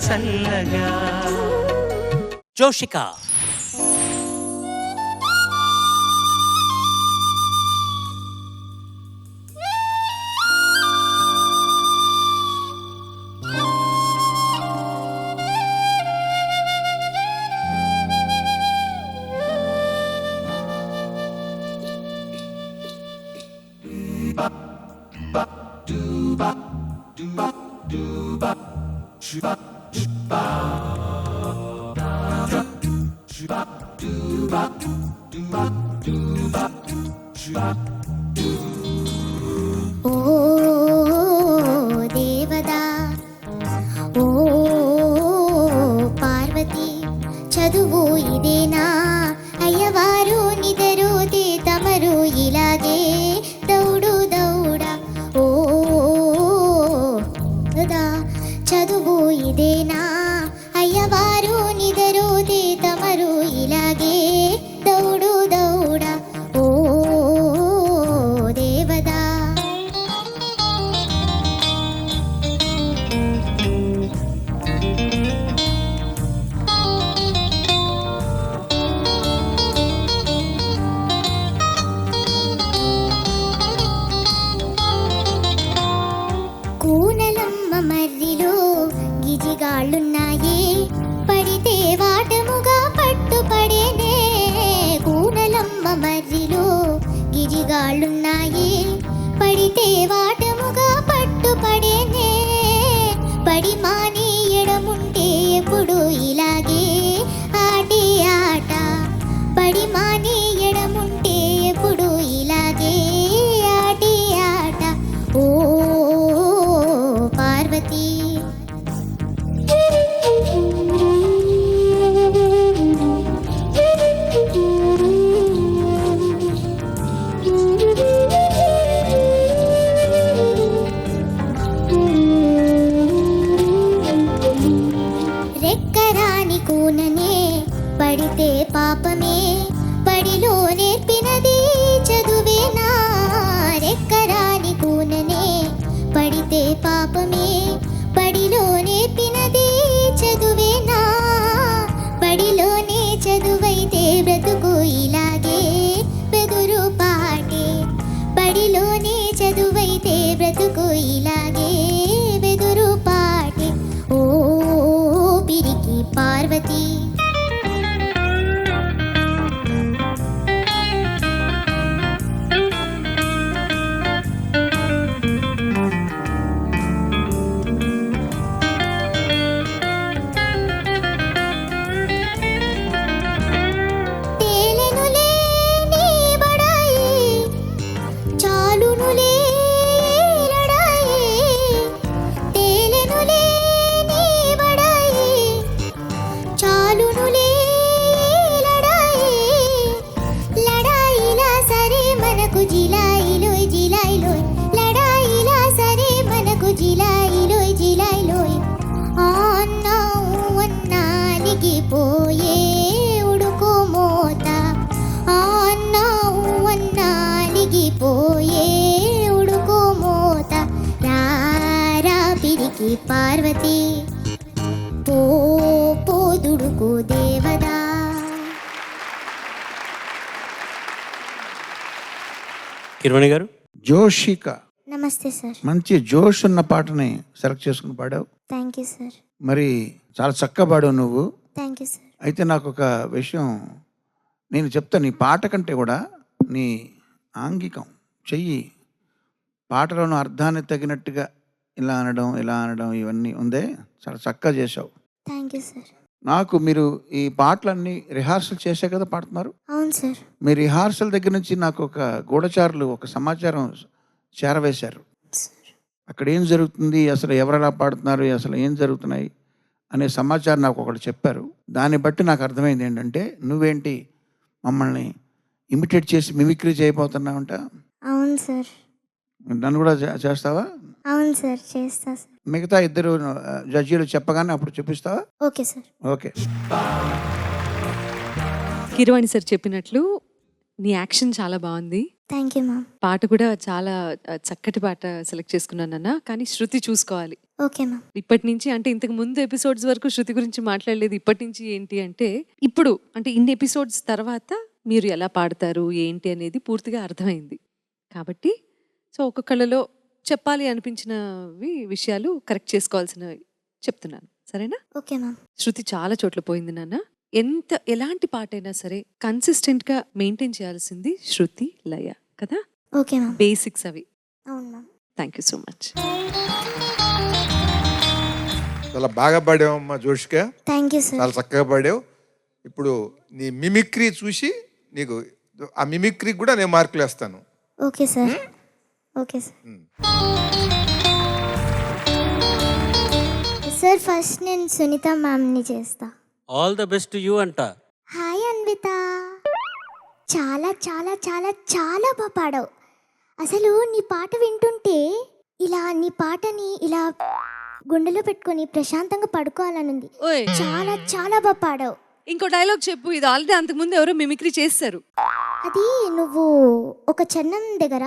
చల్లగా. జోషిక ఓ దేవదా ఓ పార్వతి చదువు ఇదేనా అయ్యవారు నిదరోతే తమరు ఇలాగే దౌడు దౌడ ఓ దా చదువు ఇదేనా అయ్యవారు నిదరోతే తమరు ఇలాగే దౌడు దౌడ ఓ దేవదా కూనలమ్మ మర్రిలో గిజిగాళ్ళున్నాయే పడితే వాటముగా పట్టుపడేనే కూనలమ్మ మర్రిలో గిజిగాళ్ళున్నాయే పడితే వాటముగా పట్టుపడేనే పడి మాని ఎడముంటే ఎప్పుడు ఇలాగే ఆటే ఆట పడి మాని ఎడముంటే ఎప్పుడు ఇలాగే ఆటే ఆట ఓ పార్వతి రెక్కరాని కూననే పడితే పాపమే పడిలో నేర్పినది చదువేనా రెక్కరాని కూననే పడితే పాపమే పడిలో నేర్పినది చదువేనా పడిలోనే చదువైతే బ్రతుకు ఇలాగే బెదురు పాటే పడిలోనే చదువైతే బ్రతుకు ఇలాగే బెదురు పాటే ఓ పిరికి పార్వతి తేలెనులే నీ బడాయి చాలునులే లడాయి తేలెనులే నీ బడాయి చాలునులే లడాయి లడాయిలా సరే మనకు జిలాయిలోయ్ జిలాయిలోయ్ లడాయిలా సరే మనకు జిలాయిలోయ్ జిలాయిలోయ్ అన్నానికి పోయే ఉడుకు మోత అన్నానికి పోయే ఉడుకు మోత రారా పిరికి పార్వతి పో పోదుడుకు దేవదా. కిరవాణి గారు. జోషిక నమస్తే సార్. మంచి జోష్ ఉన్న పాటని సెలెక్ట్ చేసుకుని పాడావు. Thank you sir. మరి చాలా చక్కగా పాడావు నువ్వు. Thank you sir. అయితే నాకు ఒక విషయం నేను చెప్తాను. నీ పాట కంటే కూడా నీ ఆంగికం చెయ్యి పాటలోని అర్థాన్ని తగినట్టుగా ఇలా అనడం ఇవన్నీ ఉందే చాలా చక్కగా చేసావు. Thank you sir. నాకు మీరు ఈ పాటలన్నీ రిహార్సల్ చేసే కదా పాడుతున్నారు. అవును సార్. మీ రిహార్సల్ దగ్గర నుంచి నాకు ఒక గూఢచారులు ఒక సమాచారం చేరవేశారు. అక్కడ ఏం జరుగుతుంది, అసలు ఎవరెలా పాడుతున్నారు, అసలు ఏం జరుగుతున్నాయి అనే సమాచారం నాకు ఒకటి చెప్పారు. దాన్ని బట్టి నాకు అర్థమైంది ఏంటంటే నువ్వేంటి మమ్మల్ని ఇమిటేట్ చేసి మిమిక్రీ చేయబోతున్నావంట. అవును సార్. నన్ను కూడా చేస్తావా? అవును సార్, చేస్తా సార్. మిగతా ఇద్దరు జడ్జీలు చెప్పగానే అప్పుడు చూపిస్తావా? Okay sir. Okay. Keeravani sir చెప్పినట్లు నీ యాక్షన్ చాలా బాగుంది. Thank you ma'am. పాట కూడా చాలా చక్కటి పాట సెలెక్ట్ చేసుకున్నానన్నా, కానీ శృతి చూసుకోవాలి. Okay ma'am. ఇప్పటి నుంచి అంటే ఇంతకు ముందు ఎపిసోడ్స్ వరకు శృతి గురించి మాట్లాడలేదు. ఇప్పటి నుంచి ఏంటి అంటే ఇప్పుడు అంటే ఇన్ని ఎపిసోడ్స్ తర్వాత మీరు ఎలా పాడతారు ఏంటి అనేది పూర్తిగా అర్థమైంది. కాబట్టి సో ఒక్కొక్కళ్ళలో చెప్పాలి అనిపించినవి విషయాలు కరెక్ట్ చేసుకోవాల్సినవి చెప్తున్నాను. సరేనా? Okay ma'am. శృతి చాలా చోట్ల పోయింది నాన్న. ఎలాంటి పాటైనా సరే కన్సిస్టెంట్ గా మెయింటైన్ చేయాల్సింది శృతి లయ కదా. Okay ma'am. బేసిక్స్ అవి. అవును ma'am. Thank you so much. చాలా బాగా పాడావమ్మా జోష్క, థ్యాంక్ యూ సార్. చాలా చక్కగా పాడావు. ఇప్పుడు నీ మిమిక్రీ చూసి నీకు ఆ మిమిక్రీ కూడా నేను మార్కులు వేస్తాను. Okay sir. Okay sir. Sir first నేను సునీత మ్యామ్ని చేస్తా. ఆల్ ద బెస్ట్ యూ అంట. హాయ్ అన్విత, చాలా చాలా చాలా చాలా బాగా పాడావు. అసలు నీ పాట వింటుంటే ఇలా నీ పాటని ఇలా గుండెలో పెట్టుకొని ప్రశాంతంగా పడుకోవాలనుంది. ఓయ్ చాలా చాలా బాగా పాడావు. ఇంకో డైలాగ్ చెప్పు. ఇది ఆల్రెడీ అంతకుముందు ఎవరో మిమిక్రీ చేస్తారు. అది నువ్వు ఒక చరణం దగ్గర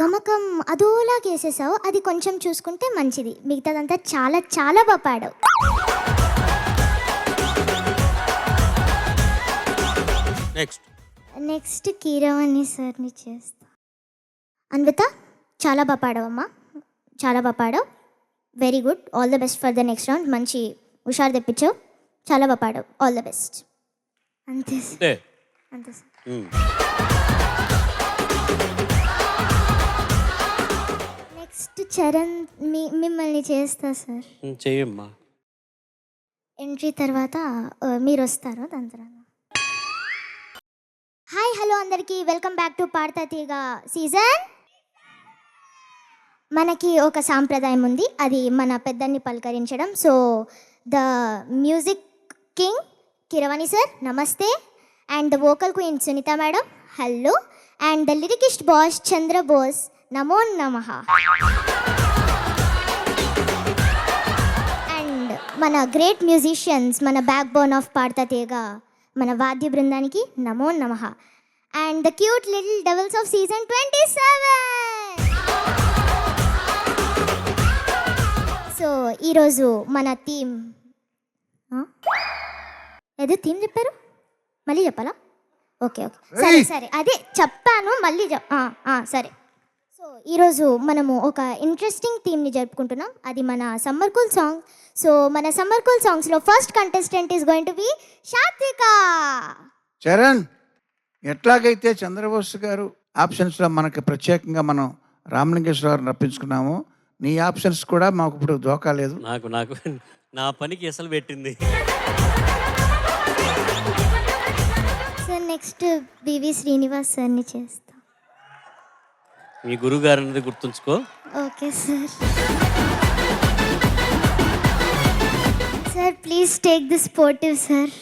గమకం అదోలాగా వేసేసావు. అది కొంచెం చూసుకుంటే మంచిది. మిగతాదంతా చాలా చాలా బాగా పాడావు. నెక్స్ట్ కీరవాణి సార్ని చేస్తా. అన్విత చాలా బాగా పాడావమ్మా, చాలా బాగా పాడావు. Very good. All the best for the next round. మంచి హుషారు తెప్పించావు. చాలా బాగా పాడావు. All the best. అంతే సార్. అంతే సార్. నెక్స్ట్ చరణ్ మిమ్మల్ని చేస్తా సార్. చెయ్యమ్మా. ఎంట్రీ తర్వాత మీరు వస్తారు దాని తర్వాత. హాయ్ హలో అందరికీ, వెల్కమ్ బ్యాక్ టు పాడతా తీగ సీజన్. మనకి ఒక సాంప్రదాయం ఉంది, అది మన పెద్దల్ని పలకరించడం. So the music king Keeravani sir నమస్తే, and the vocal queen Sunitha madam hello, and the lyricist boss Chandra Bose నమో నమః. అండ్ మన గ్రేట్ మ్యూజిషియన్స్, మన backbone of Padutha Theeyaga మన వాద్య బృందానికి నమో నమః. And the cute little devils of season 27. So ఈరోజు మన థీమ్ ఏదో థీమ్ చెప్పారు, మళ్ళీ చెప్పాలా? ఓకే ఓకే సరే సరే, అదే చెప్పాను మళ్ళీ సరే. సో ఈరోజు మనము ఒక ఇంట్రెస్టింగ్ థీమ్ని జరుపుకుంటున్నాం. అది మన సమ్మర్ కూల్ సాంగ్. సో మన సమ్మర్ కూల్ సాంగ్స్లో first contestant is going to be Sathvika. Charan, ఎట్లాగైతే చంద్రబోస్ గారు ఆప్షన్స్లో మనకి ప్రత్యేకంగా మనం రామలింగేశ్వరరావుని రప్పించుకున్నాము, నీ ఆప్షన్స్ కూడా మాకు ఇప్పుడు దోకా లేదు. నాకు నాకు నా పనికి అసలు పెట్టింది. సార్ నెక్స్ట్ బివి శ్రీనివాస్ సార్ని చేస్తా. మీ గురువు గారు అనేది గుర్తుంచుకో. Okay sir. Sir please take the sportive sir.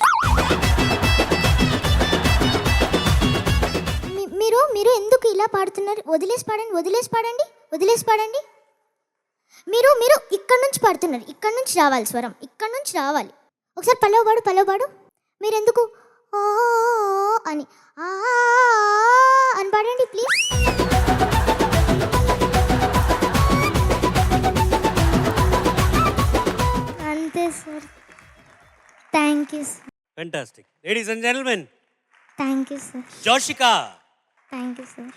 మీరు ఎందుకు ఇలా పాడుతున్నారు? వదిలేసి పాడండి, వదిలేసి పాడండి, వదిలేసి పాడండి. మీరు ఇక్కడ నుంచి పాడుతున్నారు, ఇక్కడ నుంచి రావాలి స్వరం, ఇక్కడ నుంచి రావాలి. ఒకసారి పల్లవ పాడు, పల్లవ పాడు. మీరు ఎందుకు అని అని పాడండి ప్లీజ్. అంతే sir. Thank you sir. Fantastic. Ladies and gentlemen, thank you sir. Joshika. Thank you sir.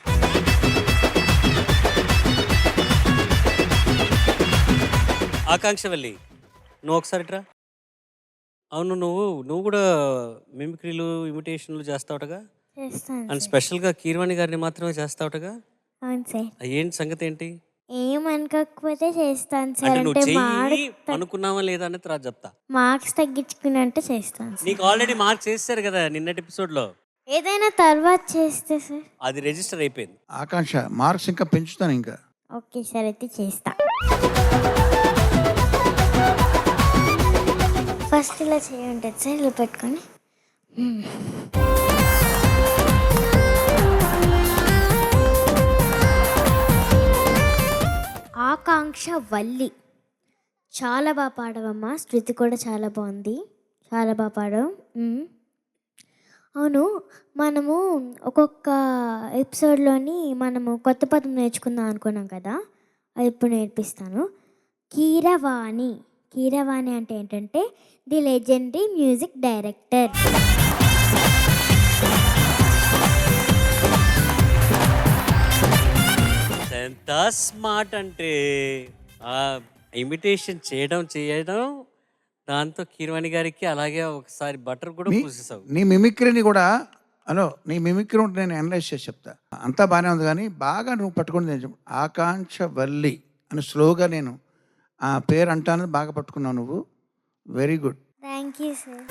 Akankshavalli, నువ్వు ఒకసారి రా. అవును, నువ్వు కూడా మిమిక్రీలు ఇమిటేషన్లు చేస్తావుటగా, చేస్తాను అండ్ స్పెషల్గా కీరవాణి గారిని మాత్రమే చేస్తావుటగా. అవును సార్. ఏంటి సంగతి ఏంటి? ఏమనుకోకపోతే చేస్తాను సార్. అంటే నువ్వు అంటే చెయ్యి అనుకున్నావా లేదా అనేది తర్వాత చెప్తా. మార్క్స్ తగ్గించుకున్నట్టు చేస్తాను సార్. నీకు ఆల్రెడీ మార్క్స్ వేస్తారు కదా నిన్నటి ఎపిసోడ్లో. ఏదైనా తర్వాత చేస్తే సార్ అది రిజిస్టర్ అయిపోయింది. ఆకాంక్ష, మార్క్స్ ఇంకా పెంచుతాను ఇంకా. ఓకే సార్, అయితే చేస్తా. ఫస్ట్ ఇలా చేయండి సార్, ఇలా పెట్టుకొని. ఆకాంక్ష వల్లి, చాలా బాగా పాడవమ్మా. శృతి కూడా చాలా బాగుంది, చాలా బాగా పాడవు. అవును, మనము ఒక్కొక్క ఎపిసోడ్లోని మనము కొత్త పదం నేర్చుకుందాం అనుకున్నాం కదా, అది ఇప్పుడు నేర్పిస్తాను. కీరవాణి. కీరవాణి అంటే ఏంటంటే ది లెజెండరీ మ్యూజిక్ డైరెక్టర్. ఎంత స్మార్ట్ అంటే ఆ ఇమిటేషన్ చేయడం దాంతో కీరవాణి గారికి అలాగే ఒకసారి బటర్ కూడా నీ- పూసేసావు. నీ మిమిక్రీని కూడా నీ మిమిక్రీ ఉంటే నేను అనలైజ్ చేసి చెప్తా. అంతా బాగానే ఉంది కానీ బాగా నువ్వు పట్టుకుని నేను ఆకాంక్ష వల్లి అని స్లోగా నేను ఆ పేరు అంటాను బాగా పట్టుకున్నావు నువ్వు. Very good. Thank you sir.